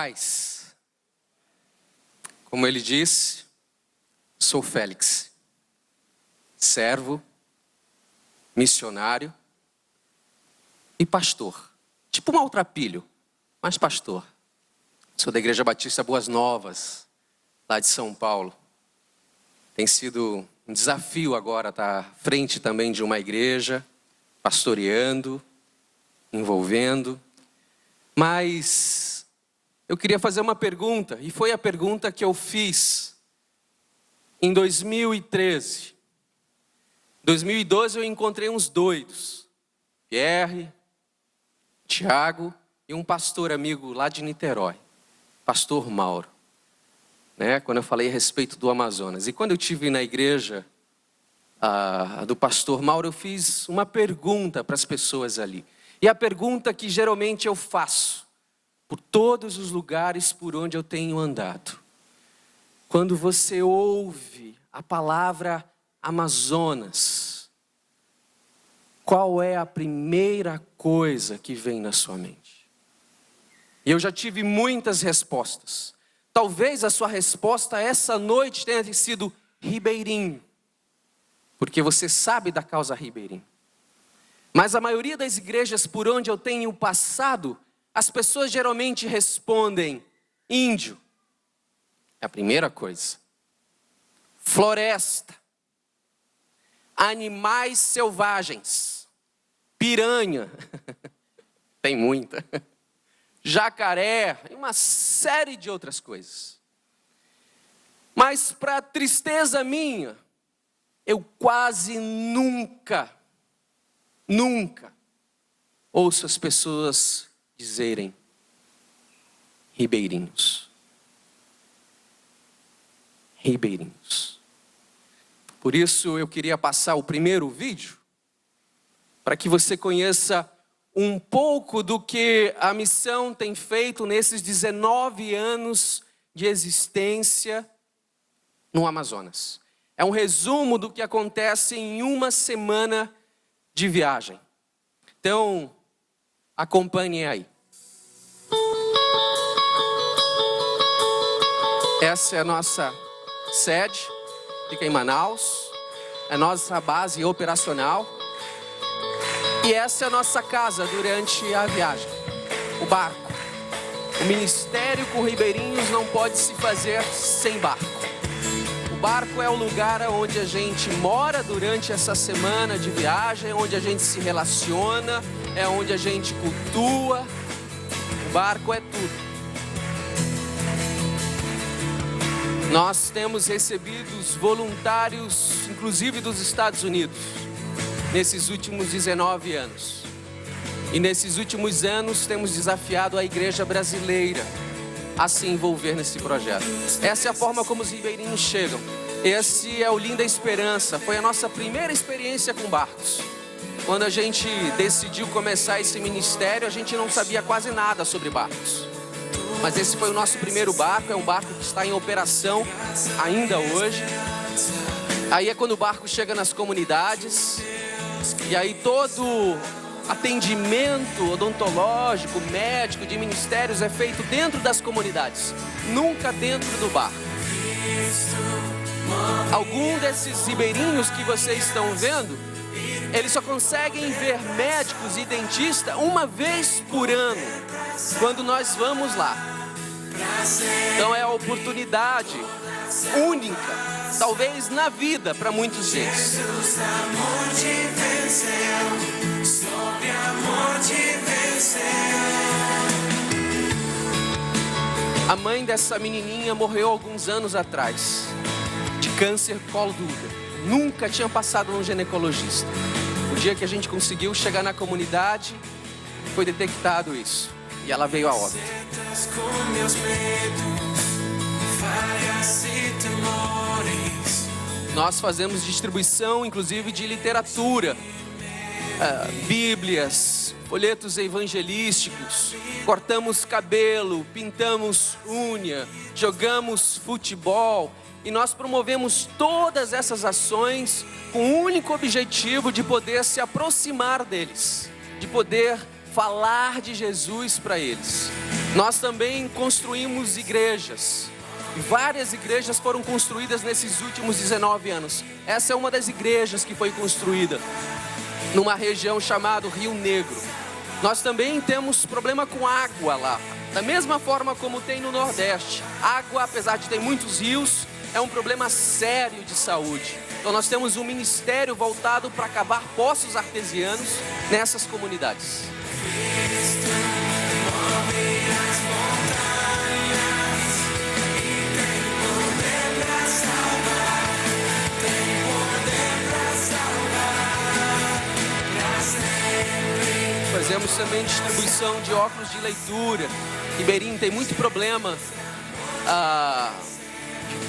Paz. Como ele disse, sou Félix, servo, missionário e pastor. Tipo maltrapilho, mas pastor. Sou da Igreja Batista Boas Novas, lá de São Paulo. Tem sido um desafio agora estar à frente também de uma igreja, pastoreando, envolvendo. Mas eu queria fazer uma pergunta, e foi a pergunta que eu fiz em 2013. Em 2012 eu encontrei uns doidos, Pierre, Tiago e um pastor amigo lá de Niterói, pastor Mauro. Quando eu falei a respeito do Amazonas. E quando eu estive na igreja do pastor Mauro, eu fiz uma pergunta para as pessoas ali. E a pergunta que geralmente eu faço por todos os lugares por onde eu tenho andado. Quando você ouve a palavra Amazonas, qual é a primeira coisa que vem na sua mente? E eu já tive muitas respostas. Talvez a sua resposta essa noite tenha sido Ribeirinho, porque você sabe da causa Ribeirinho. Mas a maioria das igrejas por onde eu tenho passado, as pessoas geralmente respondem índio. É a primeira coisa. Floresta. Animais selvagens. Piranha. Tem muita. Jacaré. E uma série de outras coisas. Mas para tristeza minha, eu quase nunca ouço as pessoas dizerem ribeirinhos. Ribeirinhos. Por isso eu queria passar o primeiro vídeo, para que você conheça um pouco do que a missão tem feito nesses 19 anos de existência no Amazonas. É um resumo do que acontece em uma semana de viagem. Então, acompanhem aí. Essa é a nossa sede, fica em Manaus, é a nossa base operacional. E essa é a nossa casa durante a viagem, o barco. O ministério com ribeirinhos não pode se fazer sem barco. O barco é o lugar onde a gente mora durante essa semana de viagem, onde a gente se relaciona, é onde a gente cultua. O barco é tudo. Nós temos recebido os voluntários, inclusive dos Estados Unidos, nesses últimos 19 anos. E nesses últimos anos temos desafiado a igreja brasileira a se envolver nesse projeto. Essa é a forma como os ribeirinhos chegam. Esse é o Linda Esperança. Foi a nossa primeira experiência com barcos. Quando a gente decidiu começar esse ministério, a gente não sabia quase nada sobre barcos. Mas esse foi o nosso primeiro barco. É um barco que está em operação ainda hoje. Aí é quando o barco chega nas comunidades. E aí todo atendimento odontológico, médico, de ministérios é feito dentro das comunidades, nunca dentro do barco. Algum desses ribeirinhos que vocês estão vendo, eles só conseguem ver médicos e dentistas uma vez por ano, quando nós vamos lá. Então é a oportunidade única, talvez na vida, para muitos deles. A mãe dessa menininha morreu alguns anos atrás, de câncer colo do útero. Nunca tinha passado num ginecologista. O dia que a gente conseguiu chegar na comunidade, foi detectado isso. E ela veio a óbito. Nós fazemos distribuição, inclusive, de literatura, bíblias, folhetos evangelísticos, cortamos cabelo, pintamos unha, jogamos futebol. E nós promovemos todas essas ações com o único objetivo de poder se aproximar deles, de poder falar de Jesus para eles. Nós também construímos igrejas. Várias igrejas foram construídas nesses últimos 19 anos. Essa é uma das igrejas que foi construída numa região chamada Rio Negro. Nós também temos problema com água lá, da mesma forma como tem no Nordeste. Água, apesar de ter muitos rios, é um problema sério de saúde. Então nós temos um ministério voltado para cavar poços artesianos nessas comunidades. Fazemos também distribuição de óculos de leitura. Ribeirinho tem muito problema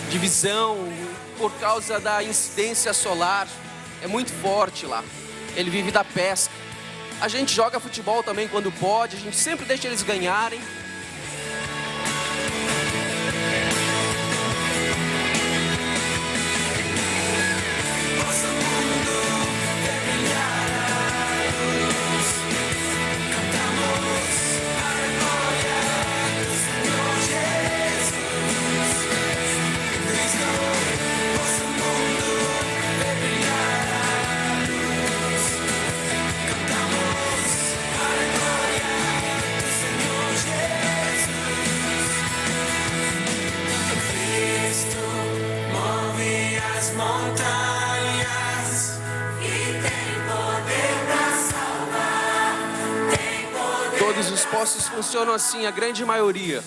de visão por causa da incidência solar. É muito forte lá. Ele vive da pesca. A gente joga futebol também quando pode. A gente sempre deixa eles ganharem. Todos os postos funcionam assim, a grande maioria,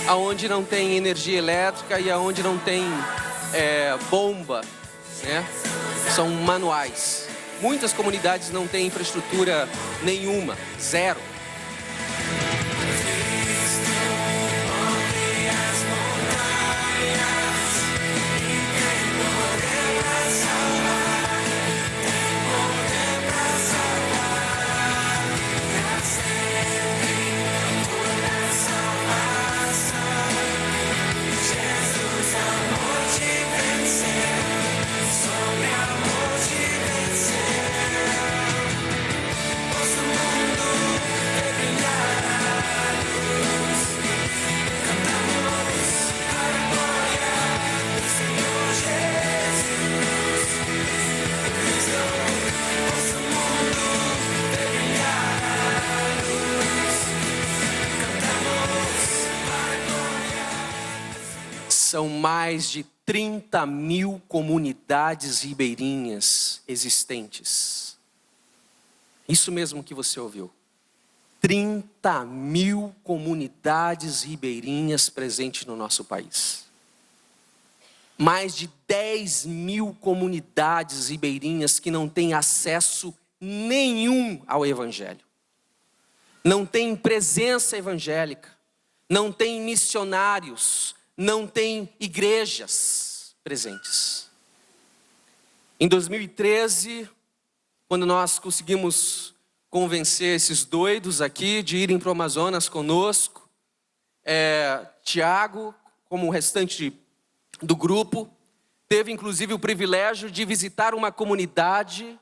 aonde não tem energia elétrica e aonde não tem bomba, né? São manuais. Muitas comunidades não têm infraestrutura nenhuma, zero. São mais de 30 mil comunidades ribeirinhas existentes. Isso mesmo que você ouviu. 30 mil comunidades ribeirinhas presentes no nosso país. Mais de 10 mil comunidades ribeirinhas que não têm acesso nenhum ao Evangelho. Não têm presença evangélica. Não têm missionários. Não tem igrejas presentes. Em 2013, quando nós conseguimos convencer esses doidos aqui de irem para o Amazonas conosco, Tiago, como o restante do grupo, teve inclusive o privilégio de visitar uma comunidade.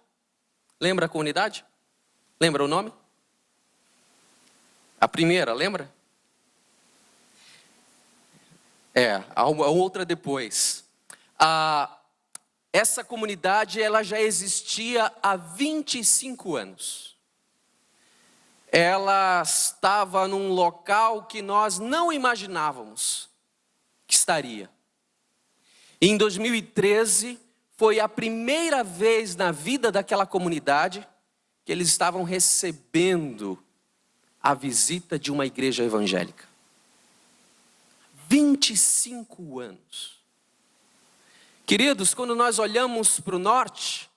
Lembra a comunidade? Lembra o nome? A primeira, lembra? A outra depois. Essa comunidade ela já existia há 25 anos. Ela estava num local que nós não imaginávamos que estaria. Em 2013, foi a primeira vez na vida daquela comunidade que eles estavam recebendo a visita de uma igreja evangélica. 25 anos. Queridos, quando nós olhamos para o norte,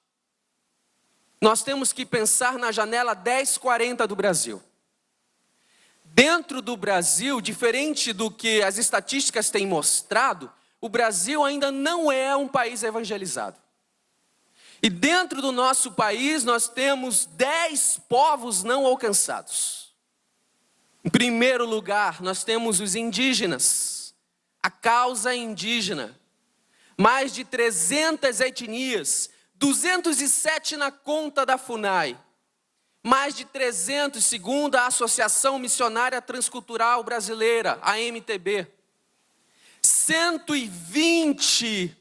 nós temos que pensar na janela 1040 do Brasil. Dentro do Brasil, diferente do que as estatísticas têm mostrado, o Brasil ainda não é um país evangelizado. E dentro do nosso país, nós temos 10 povos não alcançados. Em primeiro lugar, nós temos os indígenas. A causa indígena, mais de 300 etnias, 207 na conta da FUNAI, Mais de 300, segundo a Associação Missionária Transcultural Brasileira, a MTB. 120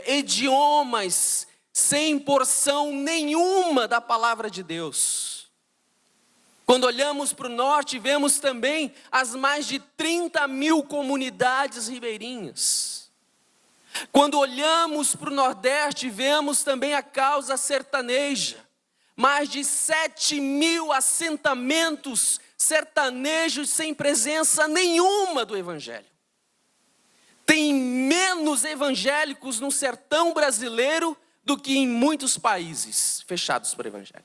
idiomas sem porção nenhuma da palavra de Deus. Quando olhamos para o norte, vemos também as mais de 30 mil comunidades ribeirinhas. Quando olhamos para o nordeste, vemos também a causa sertaneja. Mais de 7 mil assentamentos sertanejos sem presença nenhuma do Evangelho. Tem menos evangélicos no sertão brasileiro do que em muitos países fechados para o Evangelho.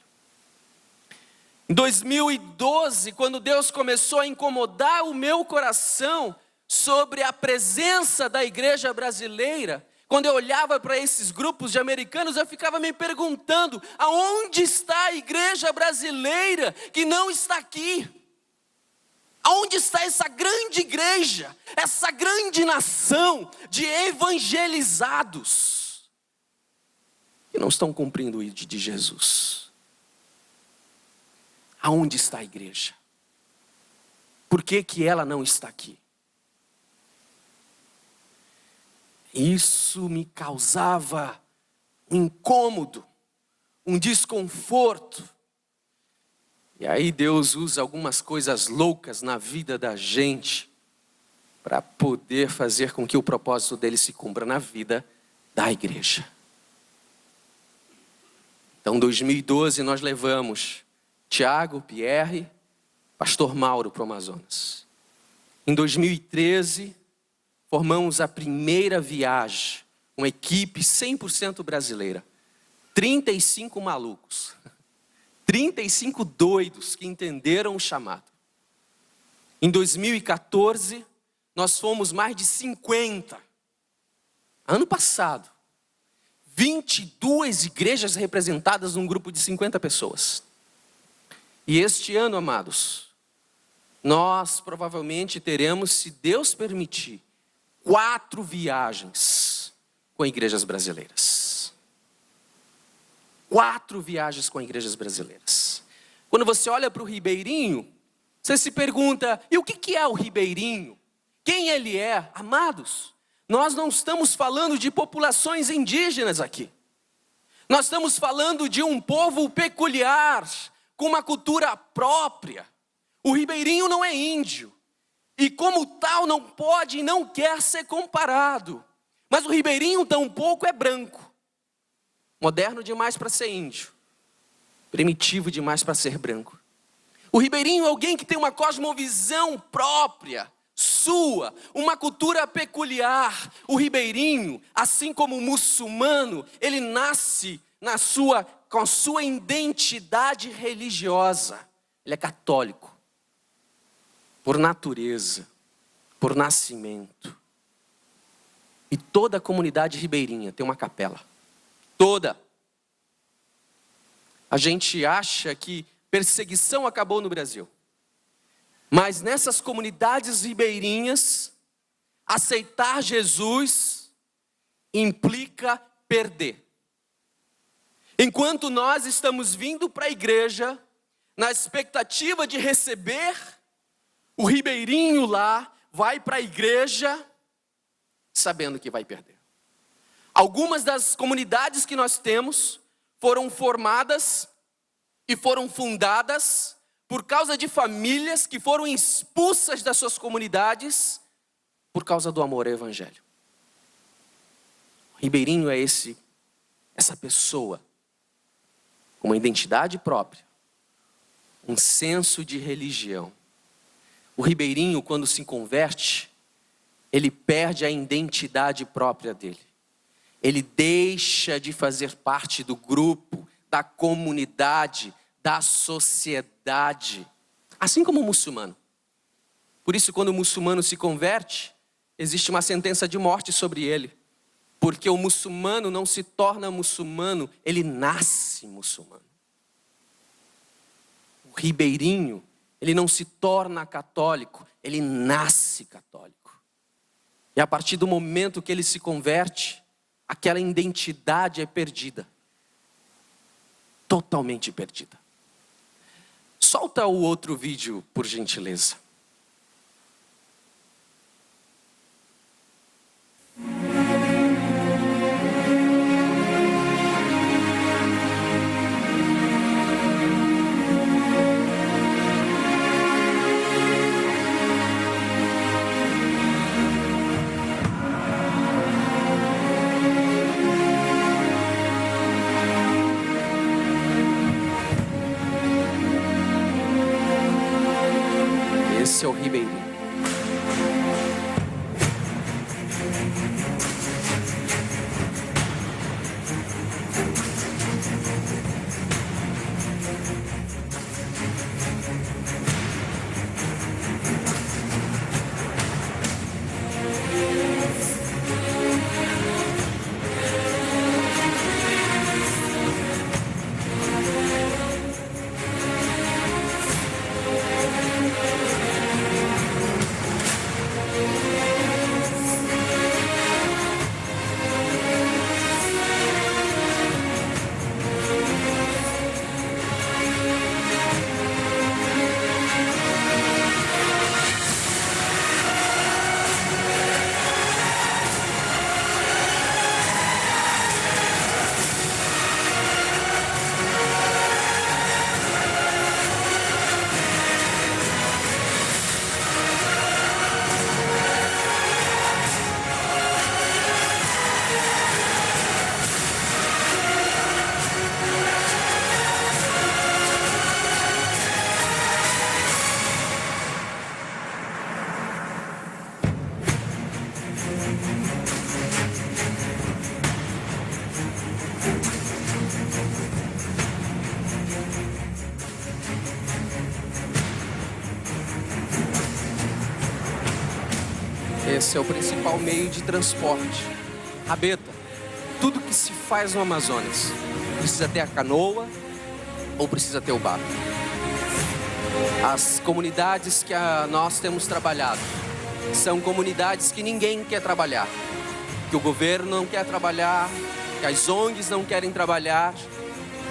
Em 2012, quando Deus começou a incomodar o meu coração sobre a presença da igreja brasileira, quando eu olhava para esses grupos de americanos, eu ficava me perguntando, aonde está a igreja brasileira que não está aqui? Aonde está essa grande igreja, essa grande nação de evangelizados que não estão cumprindo o ID de Jesus? Aonde está a igreja? Por que ela não está aqui? Isso me causava um incômodo, um desconforto. E aí Deus usa algumas coisas loucas na vida da gente para poder fazer com que o propósito dele se cumpra na vida da igreja. Então, em 2012, nós levamos Tiago, Pierre, pastor Mauro para o Amazonas. Em 2013... formamos a primeira viagem, uma equipe 100% brasileira. 35 malucos, 35 doidos que entenderam o chamado. Em 2014, nós fomos mais de 50. Ano passado, 22 igrejas representadas num grupo de 50 pessoas. E este ano, amados, nós provavelmente teremos, se Deus permitir, 4 viagens com igrejas brasileiras. 4 viagens com igrejas brasileiras. Quando você olha para o ribeirinho, você se pergunta, e o que é o ribeirinho? Quem ele é? Amados, nós não estamos falando de populações indígenas aqui. Nós estamos falando de um povo peculiar, com uma cultura própria. O ribeirinho não é índio. E como tal não pode e não quer ser comparado. Mas o ribeirinho tampouco é branco. Moderno demais para ser índio. Primitivo demais para ser branco. O ribeirinho é alguém que tem uma cosmovisão própria, sua, uma cultura peculiar. O ribeirinho, assim como o muçulmano, ele nasce com a sua identidade religiosa. Ele é católico. Por natureza, por nascimento. E toda a comunidade ribeirinha tem uma capela. Toda. A gente acha que perseguição acabou no Brasil. Mas nessas comunidades ribeirinhas, aceitar Jesus implica perder. Enquanto nós estamos vindo para a igreja, na expectativa de receber, o ribeirinho lá vai para a igreja sabendo que vai perder. Algumas das comunidades que nós temos foram formadas e foram fundadas por causa de famílias que foram expulsas das suas comunidades por causa do amor ao evangelho. O ribeirinho é essa pessoa com uma identidade própria, um senso de religião. O ribeirinho, quando se converte, ele perde a identidade própria dele. Ele deixa de fazer parte do grupo, da comunidade, da sociedade. Assim como o muçulmano. Por isso, quando o muçulmano se converte, existe uma sentença de morte sobre ele. Porque o muçulmano não se torna muçulmano, ele nasce muçulmano. O ribeirinho, ele não se torna católico, ele nasce católico. E a partir do momento que ele se converte, aquela identidade é perdida. Totalmente perdida. Solta o outro vídeo, por gentileza. Esse é o Ribeirinho. Esse é o principal meio de transporte. Rabeta, tudo que se faz no Amazonas, precisa ter a canoa ou precisa ter o barco. As comunidades que nós temos trabalhado são comunidades que ninguém quer trabalhar, que o governo não quer trabalhar, que as ONGs não querem trabalhar,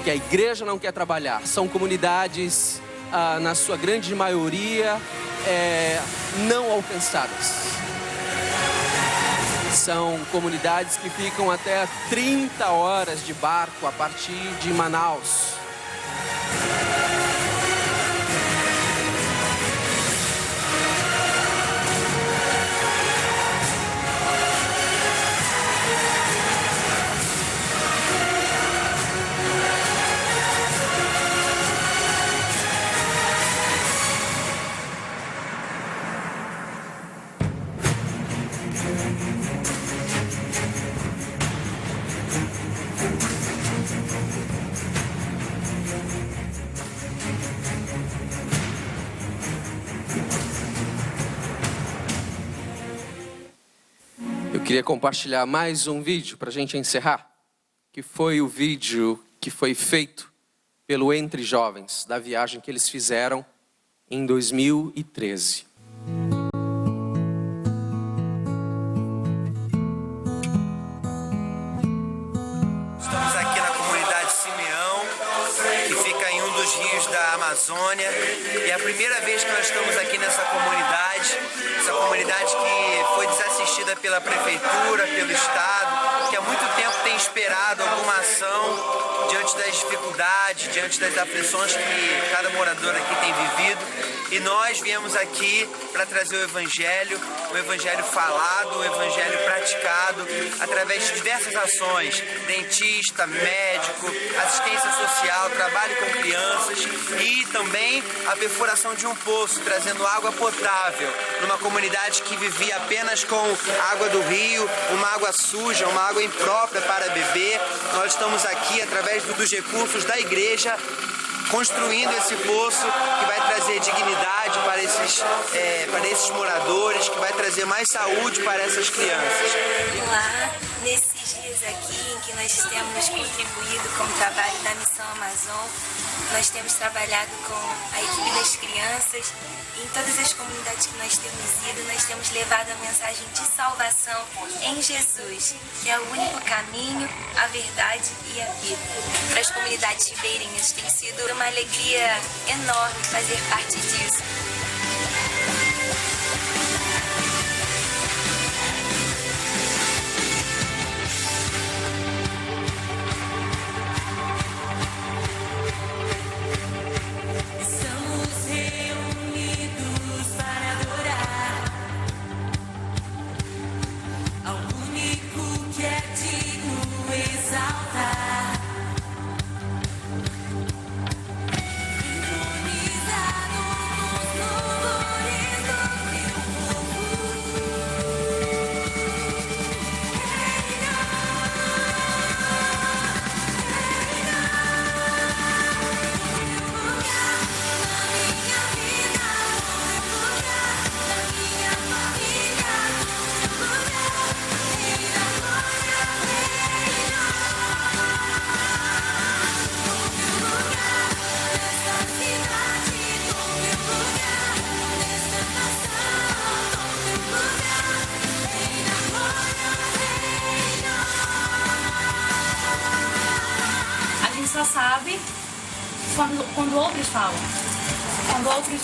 que a igreja não quer trabalhar. São comunidades, na sua grande maioria, não alcançadas. São comunidades que ficam até 30 horas de barco a partir de Manaus. Eu queria compartilhar mais um vídeo para a gente encerrar, que foi o vídeo que foi feito pelo Entre Jovens, da viagem que eles fizeram em 2013. Estamos aqui na comunidade Simeão, que fica em um dos rios da Amazônia. E é a primeira vez que nós estamos aqui nessa comunidade que foi desassistida pela prefeitura, pelo Estado, que há muito tempo tem esperado alguma ação diante das dificuldades, diante das aflições que cada morador aqui tem vivido. E nós viemos aqui para trazer o Evangelho falado, o Evangelho praticado, através de diversas ações: dentista, médico, assistência social, trabalho com crianças e também a perfuração de um poço, trazendo água potável numa comunidade que vivia apenas com água do rio, uma água suja, uma água imprópria para beber. Nós estamos aqui, através dos recursos da igreja, construindo esse poço que vai trazer dignidade para esses moradores, que vai trazer mais saúde para essas crianças. Lá, nesses dias aqui em que nós temos contribuído com o trabalho da Missão Amazon. Nós temos trabalhado com a equipe das crianças. Em todas as comunidades que nós temos ido, nós temos levado a mensagem de salvação em Jesus, que é o único caminho, a verdade e a vida. Para as comunidades ribeirinhas tem sido uma alegria enorme fazer parte disso. Só sabe quando outros falam. Quando outros...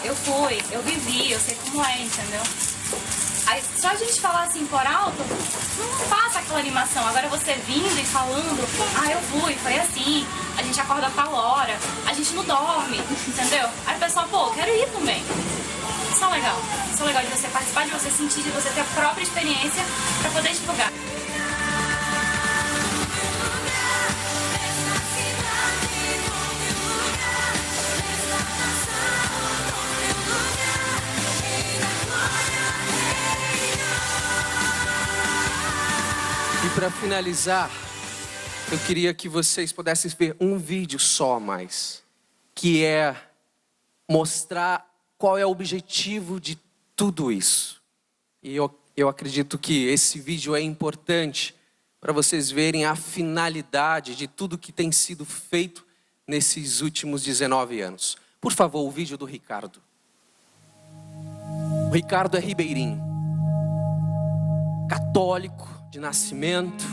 eu fui, eu vivi, eu sei como é, entendeu? Aí só a gente falar assim por alto, não passa aquela animação. Agora você vindo e falando, eu fui, foi assim, a gente acorda a tal hora, a gente não dorme, entendeu? Aí o pessoal, eu quero ir também. Isso é legal. Isso é legal de você participar, de você sentir, de você ter a própria experiência pra poder divulgar. E para finalizar, eu queria que vocês pudessem ver um vídeo só a mais, que é mostrar qual é o objetivo de tudo isso. E eu acredito que esse vídeo é importante para vocês verem a finalidade de tudo que tem sido feito nesses últimos 19 anos. Por favor, o vídeo do Ricardo. O Ricardo é ribeirinho, católico de nascimento,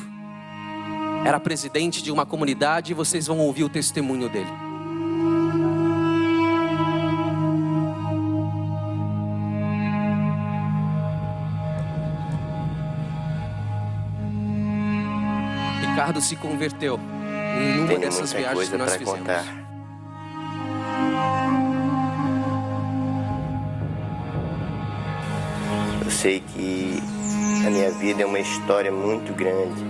era presidente de uma comunidade e vocês vão ouvir o testemunho dele. Ricardo se converteu em uma dessas viagens que nós fizemos. Eu sei que a minha vida é uma história muito grande.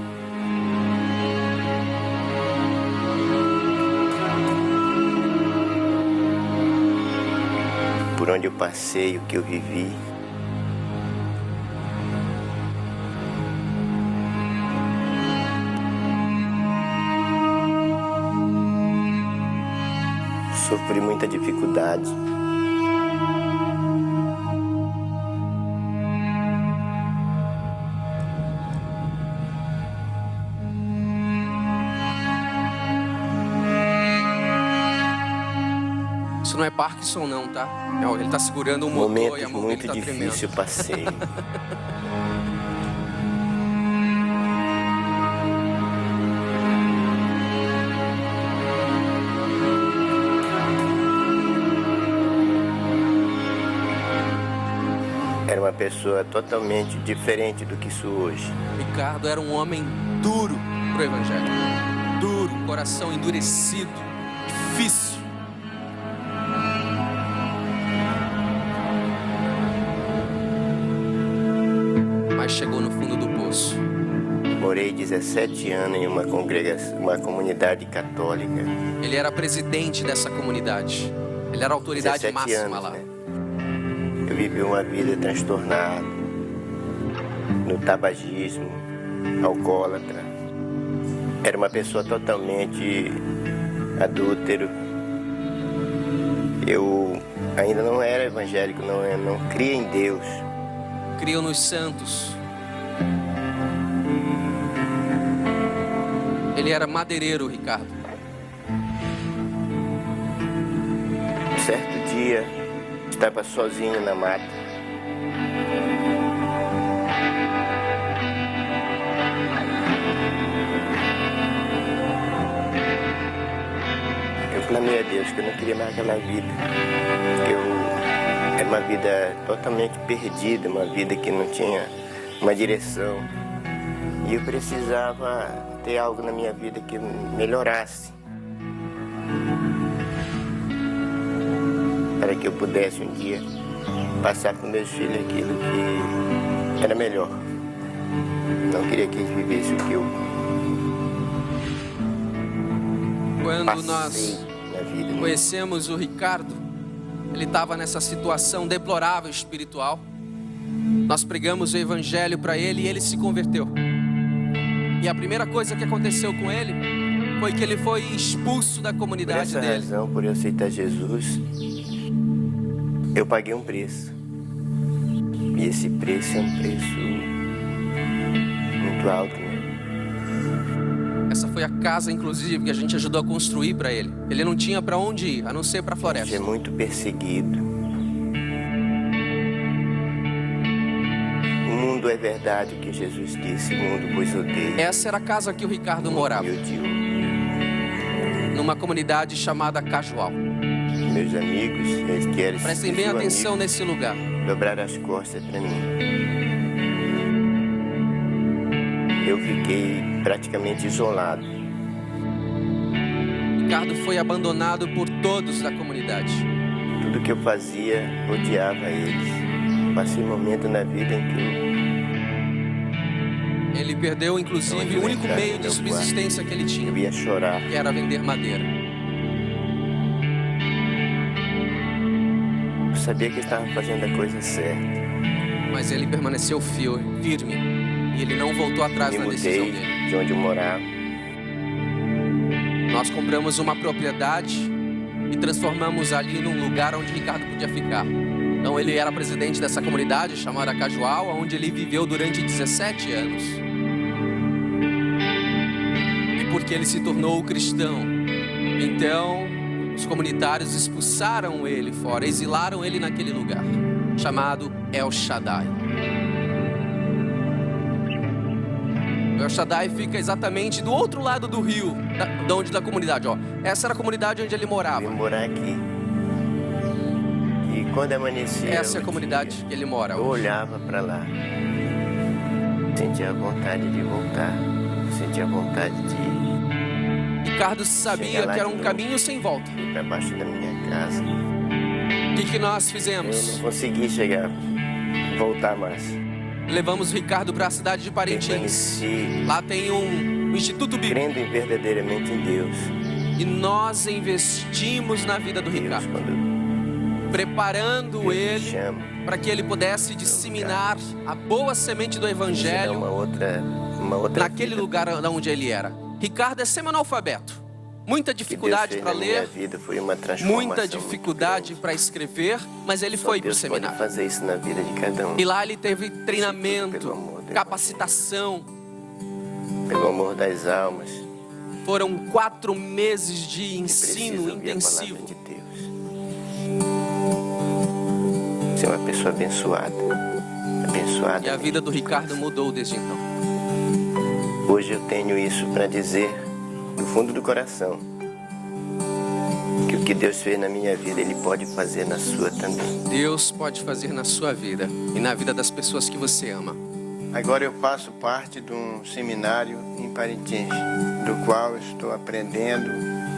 Por onde eu passei, o que eu vivi. Sofri muita dificuldade. Isso não é Parkinson não, tá? Ele tá segurando o motor e a mão dele tá tremendo. Muito difícil passei. Era uma pessoa totalmente diferente do que sou hoje. Ricardo era um homem duro pro evangelho. Duro, coração endurecido, difícil. Mas chegou no fundo do poço. Morei 17 anos em uma congregação, uma comunidade católica. Ele era presidente dessa comunidade. Ele era a autoridade máxima anos, lá. Né? Eu vivi uma vida transtornada, no tabagismo, alcoólatra. Era uma pessoa totalmente adúltero. Eu ainda não era evangélico, não cria em Deus. Criam nos santos. Ele era madeireiro, Ricardo. Um certo dia, estava sozinho na mata. Eu clamei a Deus que eu não queria mais aquela vida. Era uma vida totalmente perdida, uma vida que não tinha uma direção. E eu precisava ter algo na minha vida que melhorasse. Para que eu pudesse um dia passar para os meus filhos aquilo que era melhor. Não queria que eles vivessem o que eu Quando passei nós na vida. conhecemos o Ricardo, ele estava nessa situação deplorável espiritual. Nós pregamos o evangelho para ele e ele se converteu. E a primeira coisa que aconteceu com ele foi que ele foi expulso da Por comunidade essa dele. razão, por eu aceitar Jesus, eu paguei um preço. E esse preço é um preço muito alto, né? Essa foi a casa, inclusive, que a gente ajudou a construir para ele. Ele não tinha para onde ir, a não ser para a Ser floresta. muito perseguido. O mundo é verdade o que Jesus disse, o mundo pois odeia. Essa era a casa que o Ricardo morava, E odiou. numa comunidade chamada Cajual. Meus amigos, eles querem Prestem bem atenção nesse lugar. dobrar as costas para mim. Eu fiquei praticamente isolado. Ricardo foi abandonado por todos da comunidade. Tudo que eu fazia, odiava eles. Passei um momento na vida em que Ele perdeu, inclusive, o único meio de subsistência que ele tinha, eu ia chorar. que era vender madeira. Eu sabia que estava fazendo a coisa certa. Mas ele permaneceu firme e ele não voltou atrás Me na decisão mudei dele. de onde eu morava. Nós compramos uma propriedade e transformamos ali num lugar onde Ricardo podia ficar. Então ele era presidente dessa comunidade chamada Cajual, onde ele viveu durante 17 anos. E porque ele se tornou cristão, então os comunitários expulsaram ele fora, exilaram ele naquele lugar, chamado El Shaddai. O El Shaddai fica exatamente do outro lado do rio, da comunidade. Ó. Essa era a comunidade onde ele morava. Vim morar aqui. E quando amanhecia, Essa é a comunidade que ele mora eu hoje. olhava para lá. Sentia vontade de voltar. Sentia vontade de Ricardo sabia que era um caminho sem volta. ir para baixo da minha casa. O que nós Eu fizemos? não consegui voltar mais. Levamos o Ricardo para a cidade de Parintins. Permaneci Lá tem um Instituto Bíblico. crendo verdadeiramente em Deus. E nós investimos na vida do Deus, Ricardo, quando preparando Deus me ele chama, para que ele pudesse disseminar a boa semente do me dá Evangelho uma outra naquele vida. lugar onde ele era. Ricardo é semi-analfabeto. Muita Que Deus dificuldade fez para na minha ler, vida foi uma transformação muita muito dificuldade grande. para escrever, mas ele Só foi para o Deus pode seminário. fazer isso na vida de cada um. E lá ele teve Pelo treinamento, amor de capacitação. Pelo amor das almas. Foram 4 meses de Que ensino precisa ouvir a intensivo. palavra de Deus. Você é uma pessoa abençoada. Abençoada. E a vida do Ricardo mudou desde então. Hoje eu tenho isso para dizer do fundo do coração. Que o que Deus fez na minha vida, Ele pode fazer na sua também. Deus pode fazer na sua vida e na vida das pessoas que você ama. Agora eu faço parte de um seminário em Parintins, do qual eu estou aprendendo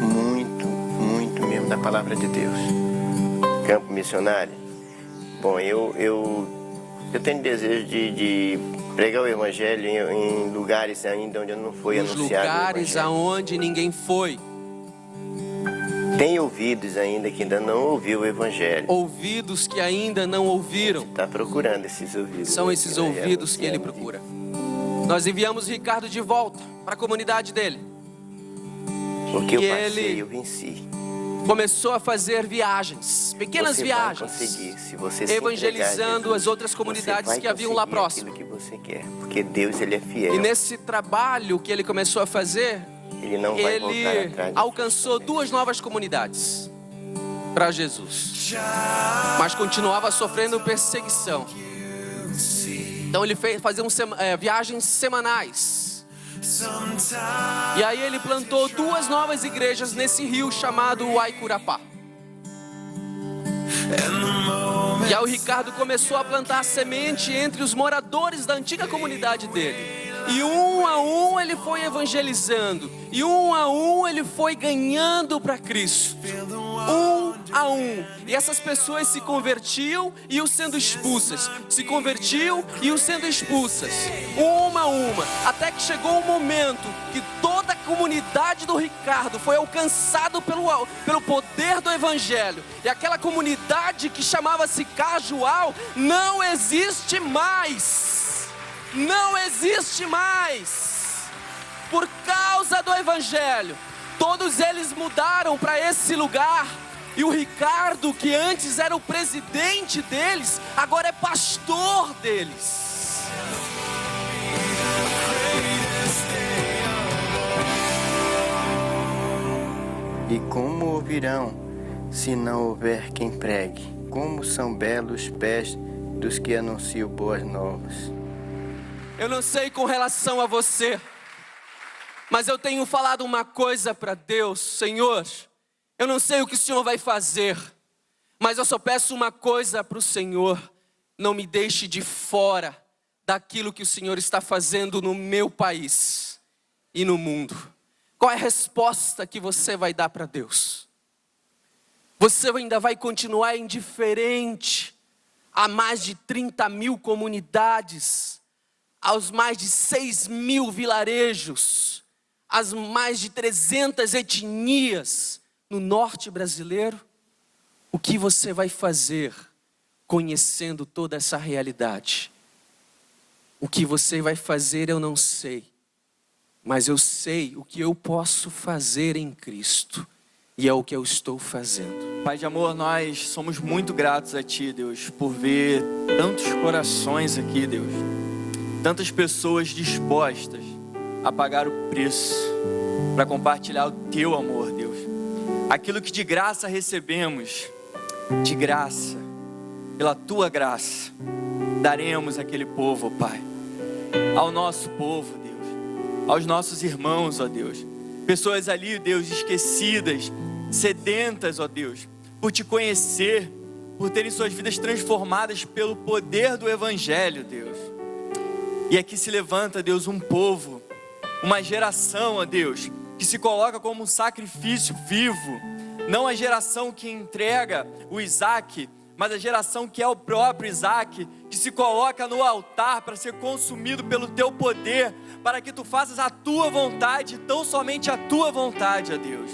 muito, muito mesmo da palavra de Deus. Campo missionário. Bom, eu tenho desejo de pregar o Evangelho em lugares ainda onde não foi Nos anunciado o lugares Evangelho. aonde ninguém foi. Tem ouvidos ainda que ainda não ouviu o Evangelho. Ouvidos que ainda não ouviram. Está procurando esses ouvidos. São esses Né? ouvidos que ele Anunciando. procura. Nós enviamos o Ricardo de volta para a comunidade dele. O que eu E passei, ele- eu venci. Começou a fazer viagens, pequenas Você viagens, vai conseguir, se você se evangelizando entregar a Jesus, as outras você comunidades vai que haviam lá conseguir próximo. aquilo que você quer, porque Deus, Ele é fiel. E nesse trabalho que ele começou a fazer, ele não vai voltar ele atrás. alcançou 2 novas comunidades para Jesus, mas continuava sofrendo perseguição. Então ele fazia viagens semanais. E aí ele plantou 2 novas igrejas nesse rio chamado Uaicurapá. E aí o Ricardo começou a plantar semente entre os moradores da antiga comunidade dele. E um a um ele foi evangelizando. E um a um ele foi ganhando para Cristo. Um a um. E essas pessoas se convertiam e iam sendo expulsas. Se convertiam e iam sendo expulsas. Uma a uma. Até que chegou um momento que toda a comunidade do Ricardo foi alcançada pelo poder do Evangelho. E aquela comunidade que chamava-se Casual não existe mais. Não existe mais. Por causa do Evangelho. Todos eles mudaram para esse lugar. E o Ricardo, que antes era o presidente deles, agora é pastor deles. E como ouvirão, se não houver quem pregue? Como são belos os pés dos que anunciam boas novas. Eu não sei com relação a você, mas eu tenho falado uma coisa para Deus: Senhor, eu não sei o que o Senhor vai fazer, mas eu só peço uma coisa para o Senhor: não me deixe de fora daquilo que o Senhor está fazendo no meu país e no mundo. Qual é a resposta que você vai dar para Deus? Você ainda vai continuar indiferente a mais de 30 mil comunidades, aos mais de 6 mil vilarejos, às mais de 300 etnias no norte brasileiro? O que você vai fazer conhecendo toda essa realidade? O que você vai fazer eu não sei, mas eu sei o que eu posso fazer em Cristo, e é o que eu estou fazendo. Pai de amor, nós somos muito gratos a Ti, Deus, por ver tantos corações aqui, Deus. Tantas pessoas dispostas a pagar o preço para compartilhar o Teu amor, Deus. Aquilo que de graça recebemos, de graça, pela Tua graça, daremos àquele povo, ó Pai. Ao nosso povo, Deus. Aos nossos irmãos, ó Deus. Pessoas ali, Deus, esquecidas, sedentas, ó Deus, por Te conhecer, por terem suas vidas transformadas pelo poder do Evangelho, Deus. E aqui se levanta, Deus, um povo, uma geração, ó Deus, que se coloca como um sacrifício vivo. Não a geração que entrega o Isaac, mas a geração que é o próprio Isaac, que se coloca no altar para ser consumido pelo Teu poder, para que Tu faças a Tua vontade, tão somente a Tua vontade, ó Deus.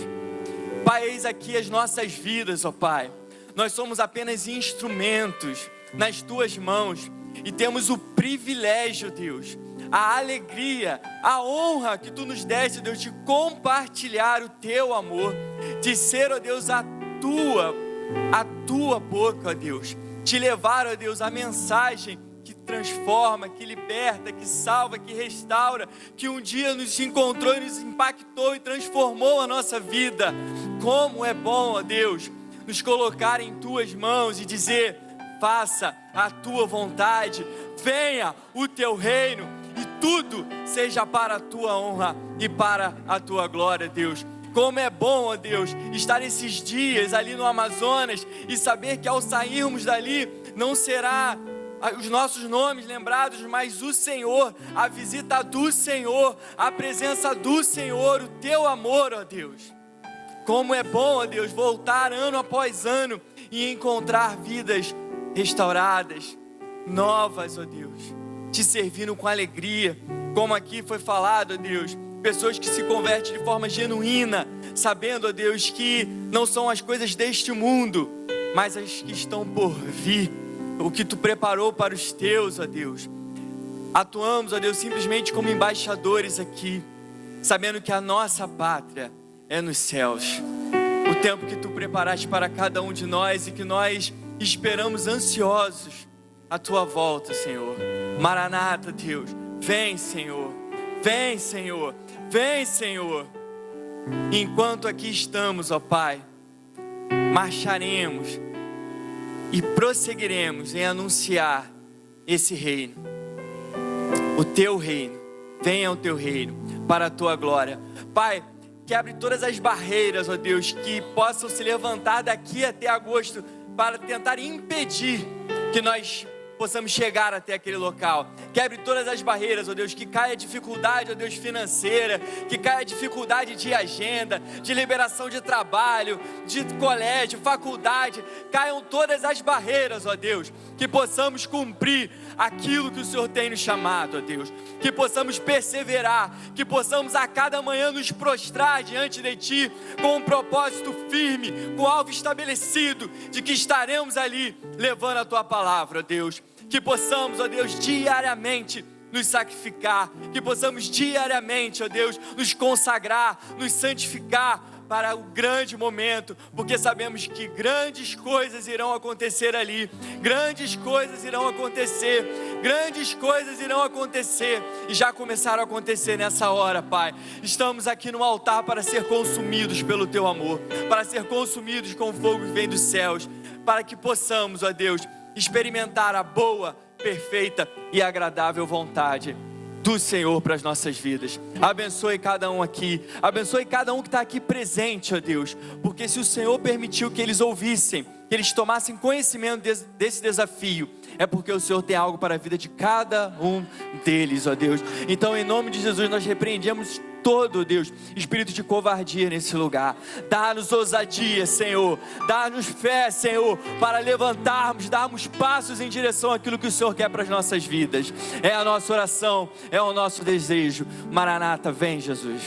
Pai, eis aqui as nossas vidas, ó Pai. Nós somos apenas instrumentos nas Tuas mãos, e temos o privilégio, Deus, a alegria, a honra que Tu nos deste, Deus, de compartilhar o Teu amor, de ser, ó Deus, a Tua boca, ó Deus, de levar, ó Deus, a mensagem que transforma, que liberta, que salva, que restaura, que um dia nos encontrou e nos impactou e transformou a nossa vida. Como é bom, ó Deus, nos colocar em Tuas mãos e dizer: faça a Tua vontade, venha o Teu reino e tudo seja para a Tua honra e para a Tua glória, Deus. Como é bom, ó Deus, estar esses dias ali no Amazonas e saber que ao sairmos dali não será os nossos nomes lembrados, mas o Senhor, a visita do Senhor, a presença do Senhor, o Teu amor, ó Deus. Como é bom, ó Deus, voltar ano após ano e encontrar vidas restauradas, novas, ó Deus, Te servindo com alegria, como aqui foi falado, ó Deus, pessoas que se convertem de forma genuína, sabendo, ó Deus, que não são as coisas deste mundo, mas as que estão por vir, o que Tu preparou para os Teus, ó Deus. Atuamos, ó Deus, simplesmente como embaixadores aqui, sabendo que a nossa pátria é nos céus. O tempo que Tu preparaste para cada um de nós e que nós esperamos ansiosos a Tua volta, Senhor. Maranata, Deus, vem, Senhor, vem, Senhor, vem, Senhor. E enquanto aqui estamos, ó Pai, marcharemos e prosseguiremos em anunciar esse reino. O teu reino, venha o teu reino, para a tua glória. Pai, quebre todas as barreiras, ó Deus, que possam se levantar daqui até agosto para tentar impedir que nós possamos chegar até aquele local. Quebre todas as barreiras, ó Deus, que caia a dificuldade, ó Deus, financeira, que caia a dificuldade de agenda, de liberação de trabalho, de colégio, faculdade, caiam todas as barreiras, ó Deus, que possamos cumprir aquilo que o Senhor tem nos chamado, ó Deus, que possamos perseverar, que possamos a cada manhã nos prostrar diante de Ti, com um propósito firme, com alvo estabelecido, de que estaremos ali levando a Tua palavra, ó Deus. Que possamos, ó Deus, diariamente nos sacrificar, que possamos diariamente, ó Deus, nos consagrar, nos santificar para o grande momento, porque sabemos que grandes coisas irão acontecer ali, grandes coisas irão acontecer, grandes coisas irão acontecer, e já começaram a acontecer nessa hora, Pai. Estamos aqui no altar para ser consumidos pelo Teu amor, para ser consumidos com o fogo que vem dos céus, para que possamos, ó Deus, experimentar a boa, perfeita e agradável vontade do Senhor para as nossas vidas. Abençoe cada um aqui, abençoe cada um que está aqui presente, ó Deus, porque se o Senhor permitiu que eles ouvissem, que eles tomassem conhecimento desse desafio, é porque o Senhor tem algo para a vida de cada um deles, ó Deus. Então, em nome de Jesus, nós repreendemos todo, Deus, espírito de covardia nesse lugar. Dá-nos ousadia, Senhor, dá-nos fé, Senhor, para levantarmos, darmos passos em direção àquilo que o Senhor quer para as nossas vidas. É a nossa oração, é o nosso desejo. Maranata, vem, Jesus.